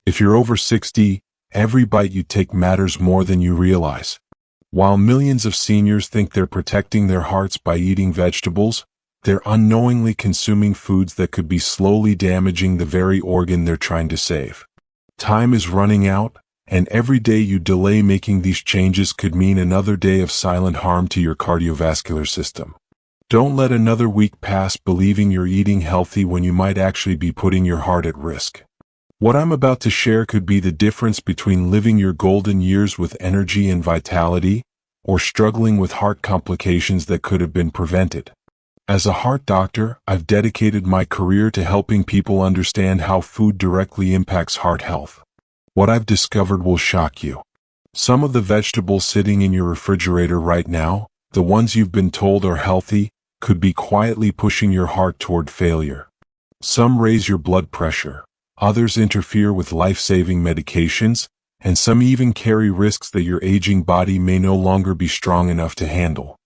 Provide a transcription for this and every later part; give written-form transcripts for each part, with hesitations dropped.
If you're over 60, every bite you take matters more than you realize. While millions of seniors think they're protecting their hearts by eating vegetables, they're unknowingly consuming foods that could be slowly damaging the very organ they're trying to save. Time is running out, and every day you delay making these changes could mean another day of silent harm to your cardiovascular system. Don't let another week pass believing you're eating healthy when you might actually be putting your heart at risk. What I'm about to share could be the difference between living your golden years with energy and vitality, or struggling with heart complications that could have been prevented. As a heart doctor, I've dedicated my career to helping people understand how food directly impacts heart health. What I've discovered will shock you. Some of the vegetables sitting in your refrigerator right now, the ones you've been told are healthy, could be quietly pushing your heart toward failure. Some raise your blood pressure, others interfere with life-saving medications, and some even carry risks that your aging body may no longer be strong enough to handle.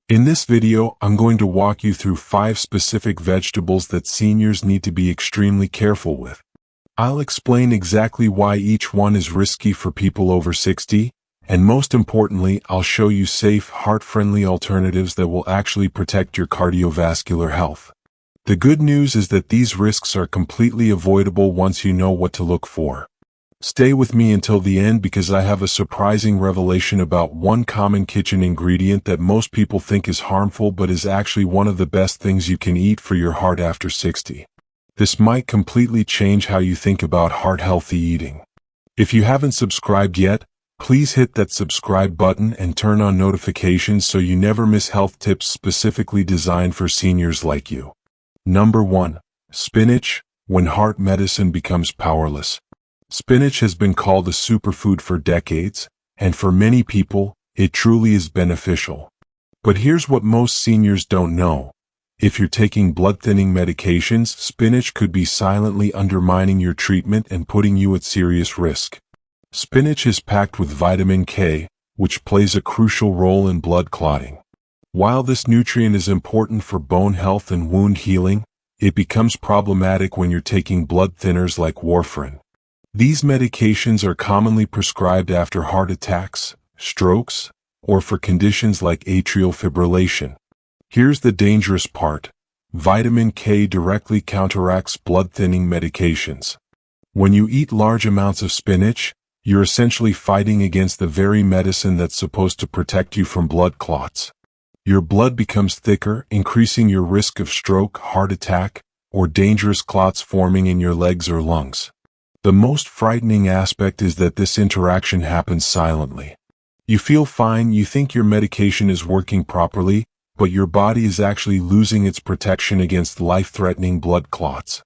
In this video, I'm going to walk you through 5 specific vegetables that seniors need to be extremely careful with. I'll explain exactly why each one is risky for people over 60, and most importantly, I'll show you safe, heart-friendly alternatives that will actually protect your cardiovascular health. The good news is that these risks are completely avoidable once you know what to look for. Stay with me until the end because I have a surprising revelation about one common kitchen ingredient that most people think is harmful but is actually one of the best things you can eat for your heart after 60. This might completely change how you think about heart-healthy eating. If you haven't subscribed yet, please hit that subscribe button and turn on notifications so you never miss health tips specifically designed for seniors like you. Number 1. Spinach, when heart medicine becomes powerless. Spinach has been called a superfood for decades, and for many people, it truly is beneficial. But here's what most seniors don't know. If you're taking blood-thinning medications, spinach could be silently undermining your treatment and putting you at serious risk. Spinach is packed with vitamin K, which plays a crucial role in blood clotting. While this nutrient is important for bone health and wound healing, it becomes problematic when you're taking blood thinners like warfarin. These medications are commonly prescribed after heart attacks, strokes, or for conditions like atrial fibrillation. Here's the dangerous part. Vitamin K directly counteracts blood-thinning medications. When you eat large amounts of spinach, you're essentially fighting against the very medicine that's supposed to protect you from blood clots. Your blood becomes thicker, increasing your risk of stroke, heart attack, or dangerous clots forming in your legs or lungs. The most frightening aspect is that this interaction happens silently. You feel fine, you think your medication is working properly, but your body is actually losing its protection against life-threatening blood clots.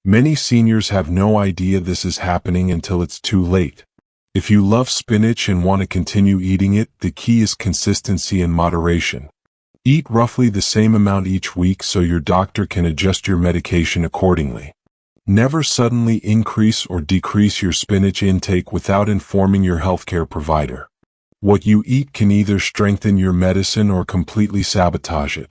Many seniors have no idea this is happening until it's too late. If you love spinach and want to continue eating it, the key is consistency and moderation. Eat roughly the same amount each week so your doctor can adjust your medication accordingly. Never suddenly increase or decrease your spinach intake without informing your healthcare provider. What you eat can either strengthen your medicine or completely sabotage it.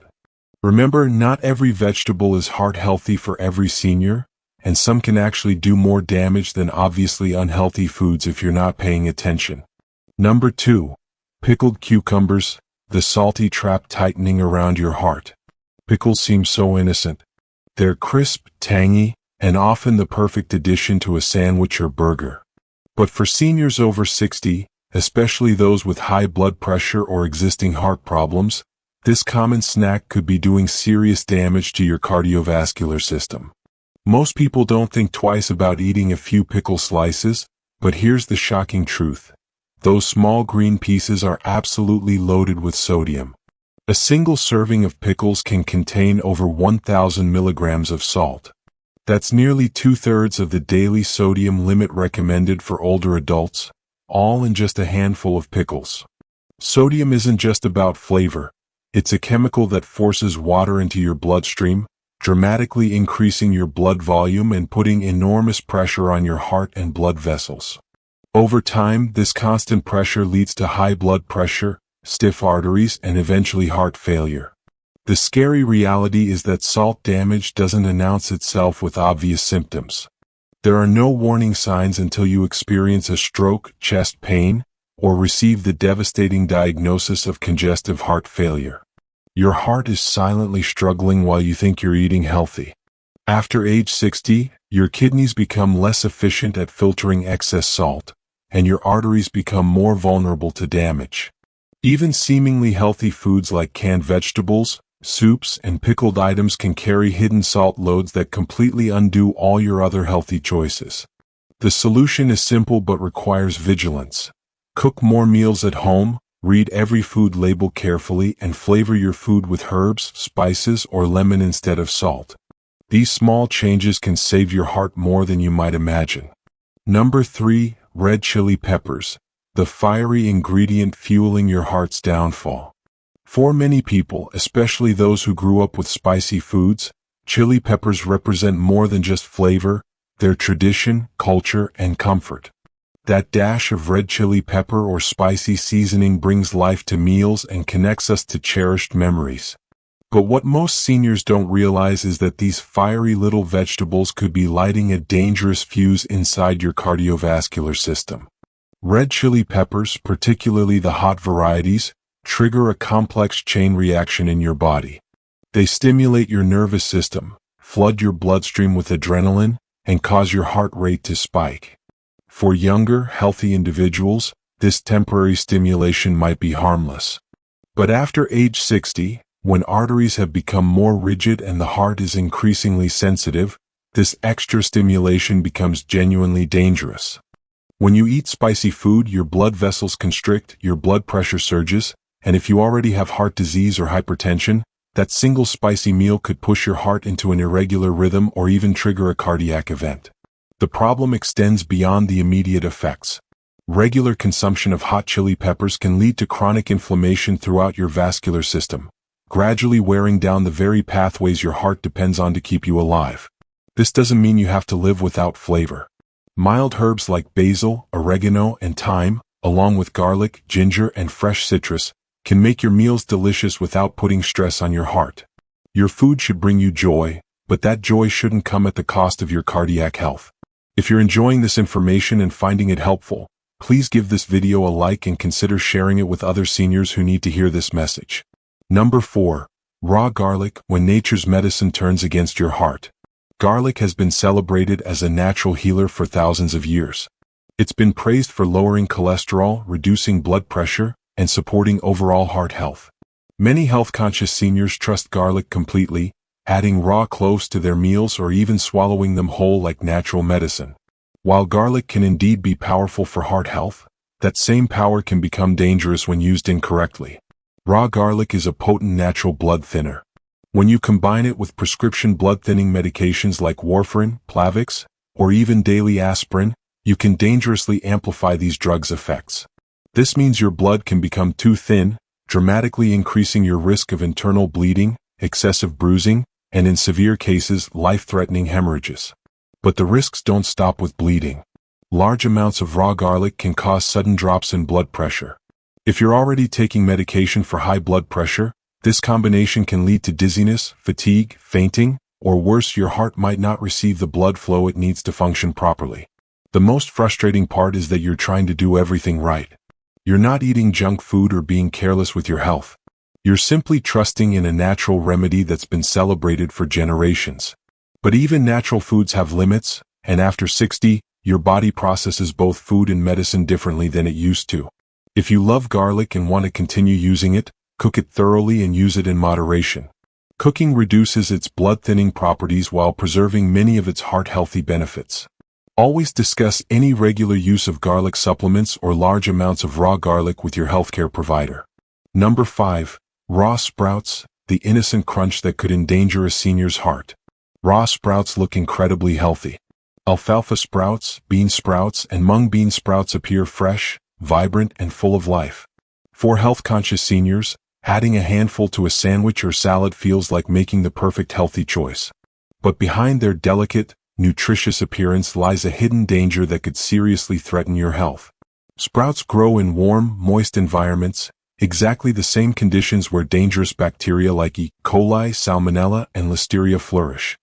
Remember, not every vegetable is heart healthy for every senior, and some can actually do more damage than obviously unhealthy foods if you're not paying attention. Number 2. Pickled cucumbers, the salty trap tightening around your heart. Pickles seem so innocent. They're crisp, tangy, and often the perfect addition to a sandwich or burger. But for seniors over 60, especially those with high blood pressure or existing heart problems, this common snack could be doing serious damage to your cardiovascular system. Most people don't think twice about eating a few pickle slices, but here's the shocking truth. Those small green pieces are absolutely loaded with sodium. A single serving of pickles can contain over 1,000 milligrams of salt. That's nearly 2/3 of the daily sodium limit recommended for older adults, all in just a handful of pickles. Sodium isn't just about flavor. It's a chemical that forces water into your bloodstream, dramatically increasing your blood volume and putting enormous pressure on your heart and blood vessels. Over time, this constant pressure leads to high blood pressure, stiff arteries, and eventually heart failure. The scary reality is that salt damage doesn't announce itself with obvious symptoms. There are no warning signs until you experience a stroke, chest pain, or receive the devastating diagnosis of congestive heart failure. Your heart is silently struggling while you think you're eating healthy. After age 60, your kidneys become less efficient at filtering excess salt, and your arteries become more vulnerable to damage. Even seemingly healthy foods like canned vegetables, soups, and pickled items can carry hidden salt loads that completely undo all your other healthy choices. The solution is simple but requires vigilance. Cook more meals at home, read every food label carefully, and flavor your food with herbs, spices, or lemon instead of salt. These small changes can save your heart more than you might imagine. Number 3. Red chili peppers, the fiery ingredient fueling your heart's downfall. For many people, especially those who grew up with spicy foods, chili peppers represent more than just flavor, they're tradition, culture, and comfort. That dash of red chili pepper or spicy seasoning brings life to meals and connects us to cherished memories. But what most seniors don't realize is that these fiery little vegetables could be lighting a dangerous fuse inside your cardiovascular system. Red chili peppers, particularly the hot varieties, trigger a complex chain reaction in your body. They stimulate your nervous system, flood your bloodstream with adrenaline, and cause your heart rate to spike. For younger, healthy individuals, this temporary stimulation might be harmless. But after age 60, when arteries have become more rigid and the heart is increasingly sensitive, this extra stimulation becomes genuinely dangerous. When you eat spicy food, your blood vessels constrict, your blood pressure surges, and if you already have heart disease or hypertension, that single spicy meal could push your heart into an irregular rhythm or even trigger a cardiac event. The problem extends beyond the immediate effects. Regular consumption of hot chili peppers can lead to chronic inflammation throughout your vascular system, gradually wearing down the very pathways your heart depends on to keep you alive. This doesn't mean you have to live without flavor. Mild herbs like basil, oregano, and thyme, along with garlic, ginger, and fresh citrus, can make your meals delicious without putting stress on your heart. Your food should bring you joy, but that joy shouldn't come at the cost of your cardiac health. If you're enjoying this information and finding it helpful, please give this video a like and consider sharing it with other seniors who need to hear this message. Number 4. Raw garlic, when nature's medicine turns against your heart. Garlic has been celebrated as a natural healer for thousands of years. It's been praised for lowering cholesterol, reducing blood pressure, and supporting overall heart health. Many health-conscious seniors trust garlic completely, adding raw cloves to their meals or even swallowing them whole like natural medicine. While garlic can indeed be powerful for heart health, that same power can become dangerous when used incorrectly. Raw garlic is a potent natural blood thinner. When you combine it with prescription blood-thinning medications like warfarin, Plavix, or even daily aspirin, you can dangerously amplify these drugs' effects. This means your blood can become too thin, dramatically increasing your risk of internal bleeding, excessive bruising, and in severe cases, life-threatening hemorrhages. But the risks don't stop with bleeding. Large amounts of raw garlic can cause sudden drops in blood pressure. If you're already taking medication for high blood pressure, this combination can lead to dizziness, fatigue, fainting, or worse, your heart might not receive the blood flow it needs to function properly. The most frustrating part is that you're trying to do everything right. You're not eating junk food or being careless with your health. You're simply trusting in a natural remedy that's been celebrated for generations. But even natural foods have limits, and after 60, your body processes both food and medicine differently than it used to. If you love garlic and want to continue using it, cook it thoroughly and use it in moderation. Cooking reduces its blood-thinning properties while preserving many of its heart-healthy benefits. Always discuss any regular use of garlic supplements or large amounts of raw garlic with your healthcare provider. Number 5. Raw sprouts, the innocent crunch that could endanger a senior's heart. Raw sprouts look incredibly healthy. Alfalfa sprouts, bean sprouts, and mung bean sprouts appear fresh, vibrant, and full of life. For health-conscious seniors, adding a handful to a sandwich or salad feels like making the perfect healthy choice. But behind their delicate, nutritious appearance lies a hidden danger that could seriously threaten your health. Sprouts grow in warm, moist environments, exactly the same conditions where dangerous bacteria like E. coli, Salmonella, and Listeria flourish.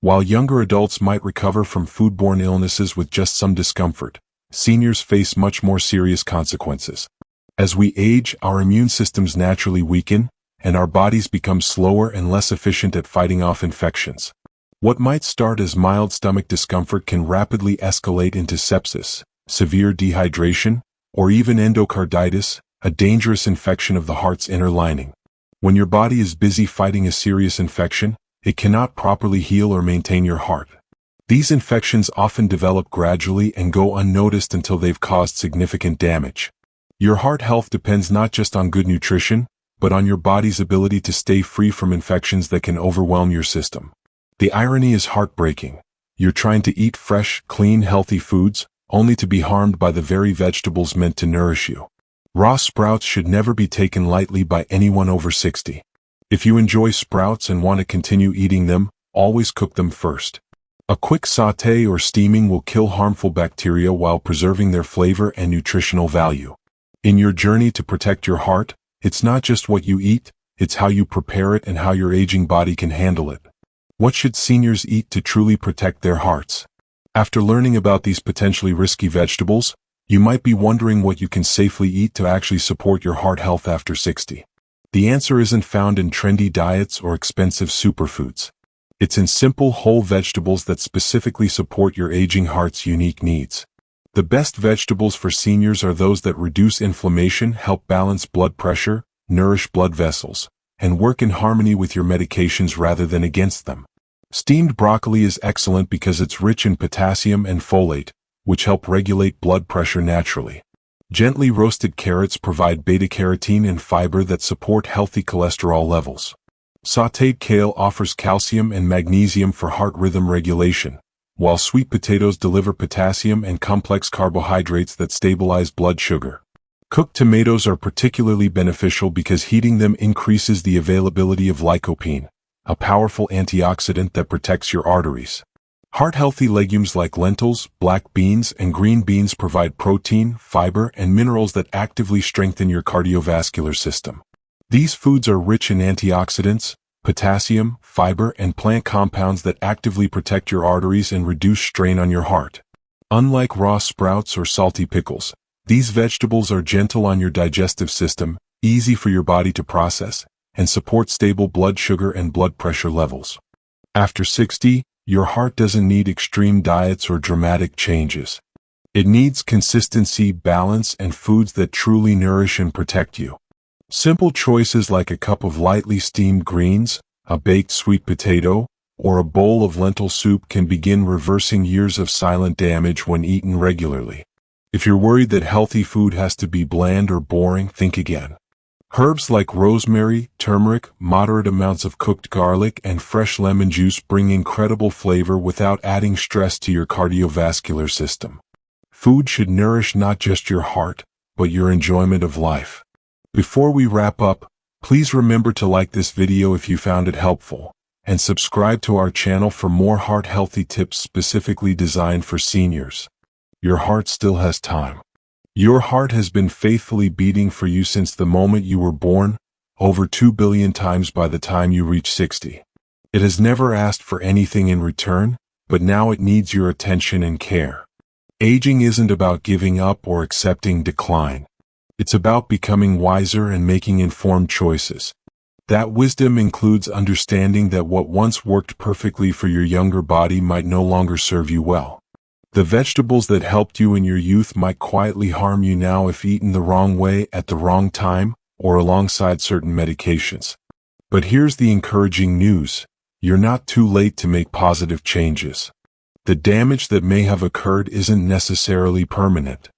While younger adults might recover from foodborne illnesses with just some discomfort, seniors face much more serious consequences. As we age, our immune systems naturally weaken, and our bodies become slower and less efficient at fighting off infections. What might start as mild stomach discomfort can rapidly escalate into sepsis, severe dehydration, or even endocarditis, a dangerous infection of the heart's inner lining. When your body is busy fighting a serious infection, it cannot properly heal or maintain your heart. These infections often develop gradually and go unnoticed until they've caused significant damage. Your heart health depends not just on good nutrition, but on your body's ability to stay free from infections that can overwhelm your system. The irony is heartbreaking. You're trying to eat fresh, clean, healthy foods, only to be harmed by the very vegetables meant to nourish you. Raw sprouts should never be taken lightly by anyone over 60. If you enjoy sprouts and want to continue eating them, always cook them first. A quick sauté or steaming will kill harmful bacteria while preserving their flavor and nutritional value. In your journey to protect your heart, it's not just what you eat, it's how you prepare it and how your aging body can handle it. What should seniors eat to truly protect their hearts? After learning about these potentially risky vegetables, you might be wondering what you can safely eat to actually support your heart health after 60. The answer isn't found in trendy diets or expensive superfoods. It's in simple whole vegetables that specifically support your aging heart's unique needs. The best vegetables for seniors are those that reduce inflammation, help balance blood pressure, nourish blood vessels, and work in harmony with your medications rather than against them. Steamed broccoli is excellent because it's rich in potassium and folate, which help regulate blood pressure naturally. Gently roasted carrots provide beta-carotene and fiber that support healthy cholesterol levels. Sautéed kale offers calcium and magnesium for heart rhythm regulation, while sweet potatoes deliver potassium and complex carbohydrates that stabilize blood sugar. Cooked tomatoes are particularly beneficial because heating them increases the availability of lycopene, a powerful antioxidant that protects your arteries. Heart-healthy legumes like lentils, black beans, and green beans provide protein, fiber, and minerals that actively strengthen your cardiovascular system. These foods are rich in antioxidants, potassium, fiber, and plant compounds that actively protect your arteries and reduce strain on your heart. Unlike raw sprouts or salty pickles, these vegetables are gentle on your digestive system, easy for your body to process, and support stable blood sugar and blood pressure levels. After 60, your heart doesn't need extreme diets or dramatic changes. It needs consistency, balance, and foods that truly nourish and protect you. Simple choices like a cup of lightly steamed greens, a baked sweet potato, or a bowl of lentil soup can begin reversing years of silent damage when eaten regularly. If you're worried that healthy food has to be bland or boring, think again. Herbs like rosemary, turmeric, moderate amounts of cooked garlic, and fresh lemon juice bring incredible flavor without adding stress to your cardiovascular system. Food should nourish not just your heart, but your enjoyment of life. Before we wrap up, please remember to like this video if you found it helpful, and subscribe to our channel for more heart-healthy tips specifically designed for seniors. Your heart still has time. Your heart has been faithfully beating for you since the moment you were born, over 2 billion times by the time you reach 60. It has never asked for anything in return, but now it needs your attention and care. Aging isn't about giving up or accepting decline. It's about becoming wiser and making informed choices. That wisdom includes understanding that what once worked perfectly for your younger body might no longer serve you well. The vegetables that helped you in your youth might quietly harm you now if eaten the wrong way at the wrong time or alongside certain medications. But here's the encouraging news. You're not too late to make positive changes. The damage that may have occurred isn't necessarily permanent.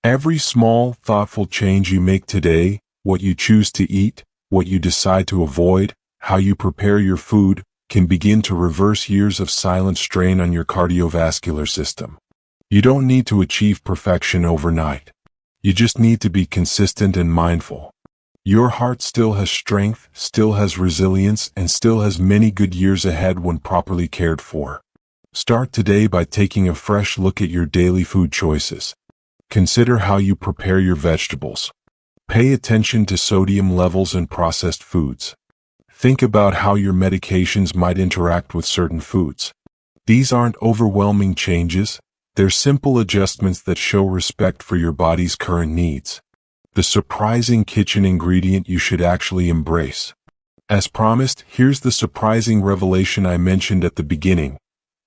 Every small, thoughtful change you make today, what you choose to eat, what you decide to avoid, how you prepare your food, can begin to reverse years of silent strain on your cardiovascular system. You don't need to achieve perfection overnight. You just need to be consistent and mindful. Your heart still has strength, still has resilience, and still has many good years ahead when properly cared for. Start today by taking a fresh look at your daily food choices. Consider how you prepare your vegetables. Pay attention to sodium levels in processed foods. Think about how your medications might interact with certain foods. These aren't overwhelming changes, they're simple adjustments that show respect for your body's current needs. The surprising kitchen ingredient you should actually embrace. As promised, here's the surprising revelation I mentioned at the beginning.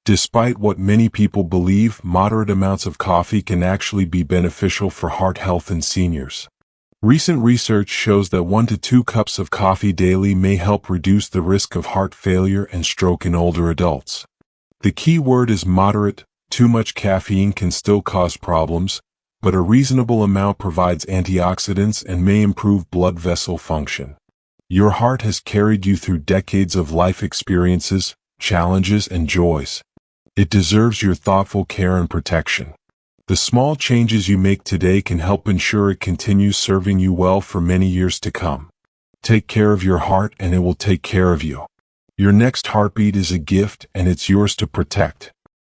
Despite what many people believe, moderate amounts of coffee can actually be beneficial for heart health in seniors. Recent research shows that 1 to 2 cups of coffee daily may help reduce the risk of heart failure and stroke in older adults. The key word is moderate. Too much caffeine can still cause problems, but a reasonable amount provides antioxidants and may improve blood vessel function. Your heart has carried you through decades of life experiences, challenges, and joys. It deserves your thoughtful care and protection. The small changes you make today can help ensure it continues serving you well for many years to come. Take care of your heart and it will take care of you. Your next heartbeat is a gift and it's yours to protect.